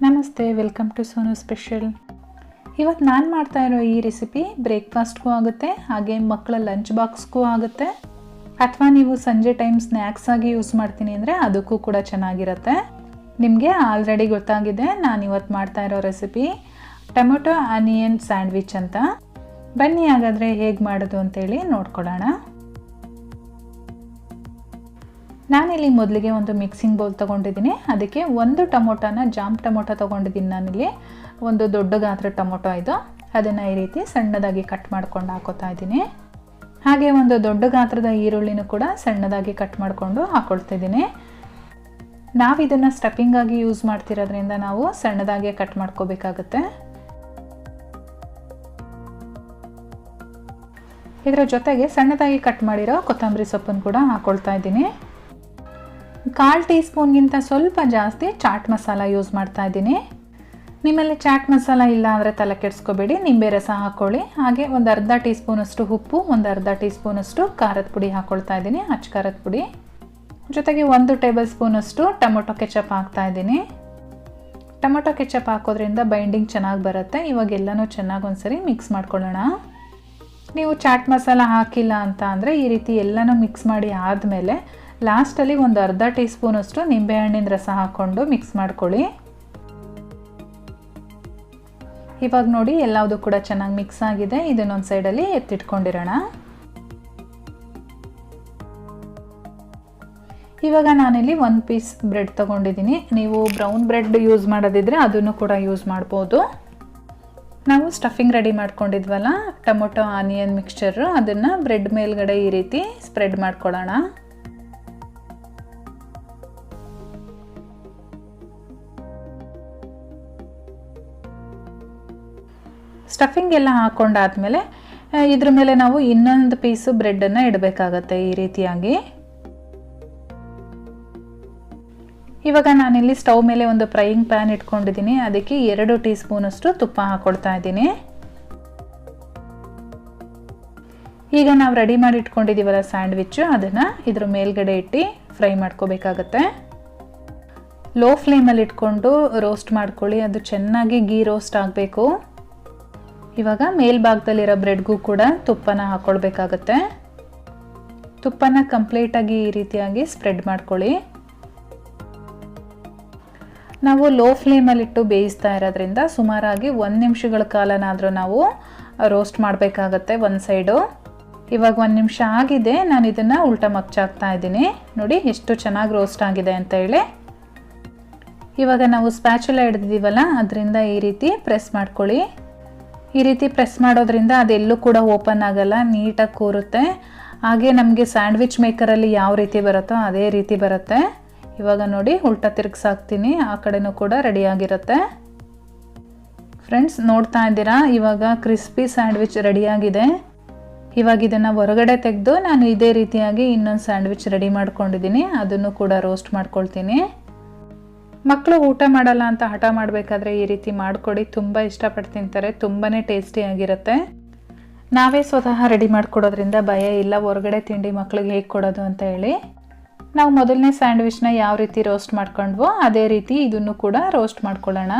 ನಮಸ್ತೆ, welcome to Sonu special. ಇವತ್ತು ನಾನು ಮಾಡ್ತಾ ಇರೋ ಈ ರೆಸಿಪಿ ಬ್ರೇಕ್ಫಾಸ್ಟ್ಗೂ ಆಗುತ್ತೆ, ಹಾಗೆ ಮಕ್ಕಳ ಲಂಚ್ ಬಾಕ್ಸ್ಗೂ ಆಗುತ್ತೆ, ಅಥವಾ ನೀವು ಸಂಜೆ ಟೈಮ್ ಸ್ನ್ಯಾಕ್ಸ್ ಆಗಿ ಯೂಸ್ ಮಾಡ್ತೀನಿ ಅಂದರೆ ಅದಕ್ಕೂ ಕೂಡ ಚೆನ್ನಾಗಿರುತ್ತೆ. ನಿಮಗೆ ಆಲ್ರೆಡಿ ಗೊತ್ತಾಗಿದೆ ನಾನು ಇವತ್ತು ಮಾಡ್ತಾ ಇರೋ ರೆಸಿಪಿ ಟೊಮೆಟೊ ಆನಿಯನ್ ಸ್ಯಾಂಡ್ವಿಚ್ ಅಂತ. ಬನ್ನಿ ಹಾಗಾದರೆ ಹೇಗೆ ಮಾಡೋದು ಅಂತೇಳಿ ನೋಡ್ಕೊಳ್ಳೋಣ. ನಾನಿಲ್ಲಿ ಮೊದಲಿಗೆ ಒಂದು ಮಿಕ್ಸಿಂಗ್ ಬೌಲ್ ತೊಗೊಂಡಿದ್ದೀನಿ. ಅದಕ್ಕೆ ಒಂದು ಟೊಮೊಟೊನ ಜಾಮ್ ಟೊಮೊಟೊ ತೊಗೊಂಡಿದ್ದೀನಿ. ನಾನಿಲ್ಲಿ ಒಂದು ದೊಡ್ಡ ಗಾತ್ರ ಟೊಮೊಟೊ ಇದು, ಅದನ್ನು ಈ ರೀತಿ ಸಣ್ಣದಾಗಿ ಕಟ್ ಮಾಡ್ಕೊಂಡು ಹಾಕೋತಾ ಇದ್ದೀನಿ. ಹಾಗೆ ಒಂದು ದೊಡ್ಡ ಗಾತ್ರದ ಈರುಳ್ಳಿನೂ ಕೂಡ ಸಣ್ಣದಾಗಿ ಕಟ್ ಮಾಡಿಕೊಂಡು ಹಾಕೊಳ್ತಿದ್ದೀನಿ. ನಾವು ಇದನ್ನು ಸ್ಟಫಿಂಗಾಗಿ ಯೂಸ್ ಮಾಡ್ತಿರೋದ್ರಿಂದ ನಾವು ಸಣ್ಣದಾಗಿ ಕಟ್ ಮಾಡ್ಕೋಬೇಕಾಗತ್ತೆ. ಇದರ ಜೊತೆಗೆ ಸಣ್ಣದಾಗಿ ಕಟ್ ಮಾಡಿರೋ ಕೊತ್ತಂಬರಿ ಸೊಪ್ಪನ್ನು ಕೂಡ ಹಾಕೊಳ್ತಾ ಇದ್ದೀನಿ. 1/4 ಟೀ ಸ್ಪೂನ್ಗಿಂತ ಸ್ವಲ್ಪ ಜಾಸ್ತಿ ಚಾಟ್ ಮಸಾಲ ಯೂಸ್ ಮಾಡ್ತಾ ಇದ್ದೀನಿ. ನಿಮ್ಮಲ್ಲಿ ಚಾಟ್ ಮಸಾಲ ಇಲ್ಲ ಅಂದರೆ ತಲೆ ಕೆಡಿಸ್ಕೋಬೇಡಿ, ನಿಂಬೆ ರಸ ಹಾಕ್ಕೊಳ್ಳಿ. ಹಾಗೆ ಒಂದು ಅರ್ಧ ಟೀ ಸ್ಪೂನಷ್ಟು ಉಪ್ಪು, ಒಂದು ಅರ್ಧ ಟೀ ಸ್ಪೂನಷ್ಟು ಖಾರದ ಪುಡಿ ಹಾಕ್ಕೊಳ್ತಾ ಇದ್ದೀನಿ, ಅಚ್ಚ ಖಾರದ ಪುಡಿ. ಜೊತೆಗೆ 1 ಟೇಬಲ್ ಸ್ಪೂನಷ್ಟು ಟೊಮೊಟೊ ಕೆಚಪ್ ಹಾಕ್ತಾ ಇದ್ದೀನಿ. ಟೊಮೊಟೊ ಕೆಚಪ್ ಹಾಕೋದ್ರಿಂದ ಬೈಂಡಿಂಗ್ ಚೆನ್ನಾಗಿ ಬರುತ್ತೆ. ಇವಾಗ ಎಲ್ಲನೂ ಚೆನ್ನಾಗಿ ಒಂದ್ಸರಿ ಮಿಕ್ಸ್ ಮಾಡ್ಕೊಳ್ಳೋಣ. ನೀವು ಚಾಟ್ ಮಸಾಲ ಹಾಕಿಲ್ಲ ಅಂತ ಅಂದರೆ ಈ ರೀತಿ ಎಲ್ಲನೂ ಮಿಕ್ಸ್ ಮಾಡಿ ಆದಮೇಲೆ ಲಾಸ್ಟಲ್ಲಿ ಒಂದು ಅರ್ಧ ಟೀ ಸ್ಪೂನಷ್ಟು ನಿಂಬೆಹಣ್ಣಿನ ರಸ ಹಾಕ್ಕೊಂಡು ಮಿಕ್ಸ್ ಮಾಡ್ಕೊಳ್ಳಿ. ಇವಾಗ ನೋಡಿ ಎಲ್ಲವುದು ಕೂಡ ಚೆನ್ನಾಗಿ ಮಿಕ್ಸ್ ಆಗಿದೆ. ಇದನ್ನೊಂದು ಸೈಡಲ್ಲಿ ಎತ್ತಿಟ್ಕೊಂಡಿರೋಣ. ಇವಾಗ ನಾನಿಲ್ಲಿ 1 ಪೀಸ್ ಬ್ರೆಡ್ ತೊಗೊಂಡಿದ್ದೀನಿ. ನೀವು ಬ್ರೌನ್ ಬ್ರೆಡ್ ಯೂಸ್ ಮಾಡೋದಿದ್ರೆ ಅದನ್ನು ಕೂಡ ಯೂಸ್ ಮಾಡ್ಬೋದು. ನಾವು ಸ್ಟಫಿಂಗ್ ರೆಡಿ ಮಾಡ್ಕೊಂಡಿದ್ವಲ್ಲ ಟೊಮೊಟೊ ಆನಿಯನ್ ಮಿಕ್ಸ್ಚರು, ಅದನ್ನು ಬ್ರೆಡ್ ಮೇಲ್ಗಡೆ ಈ ರೀತಿ ಸ್ಪ್ರೆಡ್ ಮಾಡ್ಕೊಳ್ಳೋಣ. ಸ್ಟಫಿಂಗ್ ಎಲ್ಲ ಹಾಕ್ಕೊಂಡಾದ್ಮೇಲೆ ಇದ್ರ ಮೇಲೆ ನಾವು ಇನ್ನೊಂದು ಪೀಸು ಬ್ರೆಡ್ಡನ್ನು ಇಡಬೇಕಾಗತ್ತೆ ಈ ರೀತಿಯಾಗಿ. ಇವಾಗ ನಾನಿಲ್ಲಿ ಸ್ಟವ್ ಮೇಲೆ ಒಂದು ಫ್ರೈಯಿಂಗ್ ಪ್ಯಾನ್ ಇಟ್ಕೊಂಡಿದ್ದೀನಿ. ಅದಕ್ಕೆ 2 ಟೀ ಸ್ಪೂನಷ್ಟು ತುಪ್ಪ ಹಾಕ್ಕೊಳ್ತಾ ಇದ್ದೀನಿ. ಈಗ ನಾವು ರೆಡಿ ಮಾಡಿ ಇಟ್ಕೊಂಡಿದ್ದೀವಲ್ಲ ಸ್ಯಾಂಡ್ವಿಚ್ಚು, ಅದನ್ನು ಇದ್ರ ಮೇಲ್ಗಡೆ ಇಟ್ಟು ಫ್ರೈ ಮಾಡ್ಕೋಬೇಕಾಗತ್ತೆ. ಲೋ ಫ್ಲೇಮಲ್ಲಿ ಇಟ್ಕೊಂಡು ರೋಸ್ಟ್ ಮಾಡ್ಕೊಳ್ಳಿ, ಅದು ಚೆನ್ನಾಗಿ ಗೀ ರೋಸ್ಟ್ ಆಗಬೇಕು. ಇವಾಗ ಮೇಲ್ಭಾಗದಲ್ಲಿರೋ ಬ್ರೆಡ್ಗೂ ಕೂಡ ತುಪ್ಪನ ಹಾಕ್ಕೊಳ್ಬೇಕಾಗತ್ತೆ. ತುಪ್ಪನ ಕಂಪ್ಲೀಟಾಗಿ ಈ ರೀತಿಯಾಗಿ ಸ್ಪ್ರೆಡ್ ಮಾಡ್ಕೊಳ್ಳಿ. ನಾವು ಲೋ ಫ್ಲೇಮಲ್ಲಿಟ್ಟು ಬೇಯಿಸ್ತಾ ಇರೋದ್ರಿಂದ ಸುಮಾರಾಗಿ 1 ನಿಮಿಷಗಳ ಕಾಲನಾದರೂ ನಾವು ರೋಸ್ಟ್ ಮಾಡಬೇಕಾಗತ್ತೆ ಒಂದು ಸೈಡು. ಇವಾಗ 1 ನಿಮಿಷ ಆಗಿದೆ. ನಾನು ಇದನ್ನು ಉಲ್ಟಾ ಮಗ್ಚಾಕ್ತಾ ಇದ್ದೀನಿ. ನೋಡಿ ಎಷ್ಟು ಚೆನ್ನಾಗಿ ರೋಸ್ಟ್ ಆಗಿದೆ ಅಂತ ಹೇಳಿ. ಇವಾಗ ನಾವು ಸ್ಪ್ಯಾಚುಲಾ ಹಿಡಿದಿದ್ದೀವಲ್ಲ ಅದರಿಂದ ಈ ರೀತಿ ಪ್ರೆಸ್ ಮಾಡ್ಕೊಳ್ಳಿ. ಈ ರೀತಿ ಪ್ರೆಸ್ ಮಾಡೋದ್ರಿಂದ ಅದೆಲ್ಲೂ ಕೂಡ ಓಪನ್ ಆಗಲ್ಲ, ನೀಟಾಗಿ ಕೂರುತ್ತೆ. ಹಾಗೆ ನಮಗೆ ಸ್ಯಾಂಡ್ವಿಚ್ ಮೇಕರಲ್ಲಿ ಯಾವ ರೀತಿ ಬರುತ್ತೋ ಅದೇ ರೀತಿ ಬರುತ್ತೆ. ಇವಾಗ ನೋಡಿ ಉಲ್ಟಾ ತಿರುಗಿಸಾಕ್ತೀನಿ, ಆ ಕಡೆನೂ ಕೂಡ ರೆಡಿಯಾಗಿರುತ್ತೆ. ಫ್ರೆಂಡ್ಸ್ ನೋಡ್ತಾ ಇದ್ದೀರಾ, ಇವಾಗ ಕ್ರಿಸ್ಪಿ ಸ್ಯಾಂಡ್ವಿಚ್ ರೆಡಿಯಾಗಿದೆ. ಇವಾಗ ಇದನ್ನು ಹೊರಗಡೆ ತೆಗೆದು ನಾನು ಇದೇ ರೀತಿಯಾಗಿ ಇನ್ನೊಂದು ಸ್ಯಾಂಡ್ವಿಚ್ ರೆಡಿ ಮಾಡ್ಕೊಂಡಿದ್ದೀನಿ. ಅದನ್ನು ಕೂಡ ರೋಸ್ಟ್ ಮಾಡ್ಕೊಳ್ತೀನಿ. ಮಕ್ಕಳು ಊಟ ಮಾಡಲ್ಲ ಅಂತ ಹಠ ಮಾಡಬೇಕಾದ್ರೆ ಈ ರೀತಿ ಮಾಡಿಕೊಡಿ, ತುಂಬ ಇಷ್ಟಪಟ್ಟು ತಿಂತಾರೆ, ತುಂಬಾ ಟೇಸ್ಟಿಯಾಗಿರುತ್ತೆ. ನಾವೇ ಸ್ವತಃ ರೆಡಿ ಮಾಡಿಕೊಡೋದ್ರಿಂದ ಭಯ ಇಲ್ಲ ಹೊರಗಡೆ ತಿಂಡಿ ಮಕ್ಕಳಿಗೆ ಹೇಗೆ ಕೊಡೋದು ಅಂತ ಹೇಳಿ. ನಾವು ಮೊದಲನೇ ಸ್ಯಾಂಡ್ವಿಚ್ನ ಯಾವ ರೀತಿ ರೋಸ್ಟ್ ಮಾಡ್ಕೊಂಡ್ವೋ ಅದೇ ರೀತಿ ಇದನ್ನು ಕೂಡ ರೋಸ್ಟ್ ಮಾಡ್ಕೊಳ್ಳೋಣ.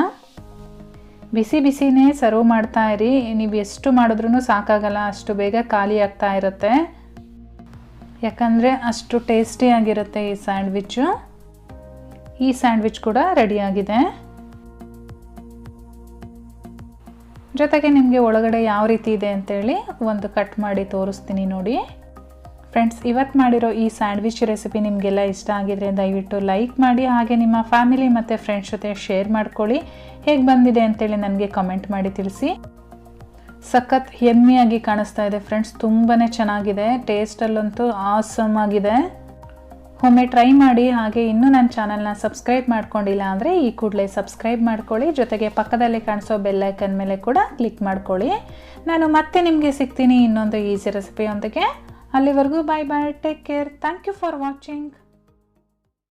ಬಿಸಿ ಬಿಸಿನೇ ಸರ್ವ್ ಮಾಡ್ತಾ ಇರಿ, ನೀವು ಎಷ್ಟು ಮಾಡಿದ್ರೂ ಸಾಕಾಗಲ್ಲ, ಅಷ್ಟು ಬೇಗ ಖಾಲಿ ಆಗ್ತಾ ಇರುತ್ತೆ. ಯಾಕಂದರೆ ಅಷ್ಟು ಟೇಸ್ಟಿಯಾಗಿರುತ್ತೆ ಈ ಸ್ಯಾಂಡ್ವಿಚ್ಚು. ಈ ಸ್ಯಾಂಡ್ವಿಚ್ ಕೂಡ ರೆಡಿಯಾಗಿದೆ. ಜೊತೆಗೆ ನಿಮಗೆ ಒಳಗಡೆ ಯಾವ ರೀತಿ ಇದೆ ಅಂತೇಳಿ ಒಂದು ಕಟ್ ಮಾಡಿ ತೋರಿಸ್ತೀನಿ ನೋಡಿ. ಫ್ರೆಂಡ್ಸ್, ಇವತ್ತು ಮಾಡಿರೋ ಈ ಸ್ಯಾಂಡ್ವಿಚ್ ರೆಸಿಪಿ ನಿಮಗೆಲ್ಲ ಇಷ್ಟ ಆಗಿದ್ರೆ ದಯವಿಟ್ಟು ಲೈಕ್ ಮಾಡಿ, ಹಾಗೆ ನಿಮ್ಮ ಫ್ಯಾಮಿಲಿ ಮತ್ತು ಫ್ರೆಂಡ್ಸ್ ಜೊತೆ ಶೇರ್ ಮಾಡ್ಕೊಳ್ಳಿ. ಹೇಗೆ ಬಂದಿದೆ ಅಂತೇಳಿ ನನಗೆ ಕಮೆಂಟ್ ಮಾಡಿ ತಿಳಿಸಿ. ಸಖತ್ ಯಮ್ಮಿಯಾಗಿ ಕಾಣಿಸ್ತಾ ಇದೆ ಫ್ರೆಂಡ್ಸ್, ತುಂಬಾ ಚೆನ್ನಾಗಿದೆ. ಟೇಸ್ಟಲ್ಲಂತೂ ಆಸಮ್ ಆಗಿದೆ. ಒಮ್ಮೆ ಟ್ರೈ ಮಾಡಿ. ಹಾಗೆ ಇನ್ನೂ ನನ್ನ ಚಾನಲ್ನ ಸಬ್ಸ್ಕ್ರೈಬ್ ಮಾಡ್ಕೊಂಡಿಲ್ಲ ಅಂದರೆ ಈ ಕೂಡಲೇ ಸಬ್ಸ್ಕ್ರೈಬ್ ಮಾಡ್ಕೊಳ್ಳಿ. ಜೊತೆಗೆ ಪಕ್ಕದಲ್ಲಿ ಕಾಣಿಸೋ ಬೆಲ್ ಐಕನ್ ಮೇಲೆ ಕೂಡ ಕ್ಲಿಕ್ ಮಾಡ್ಕೊಳ್ಳಿ. ನಾನು ಮತ್ತೆ ನಿಮಗೆ ಸಿಗ್ತೀನಿ ಇನ್ನೊಂದು ಈಸಿ ರೆಸಿಪಿಯೊಂದಿಗೆ. ಅಲ್ಲಿವರೆಗೂ bye bye, take care, thank you for watching.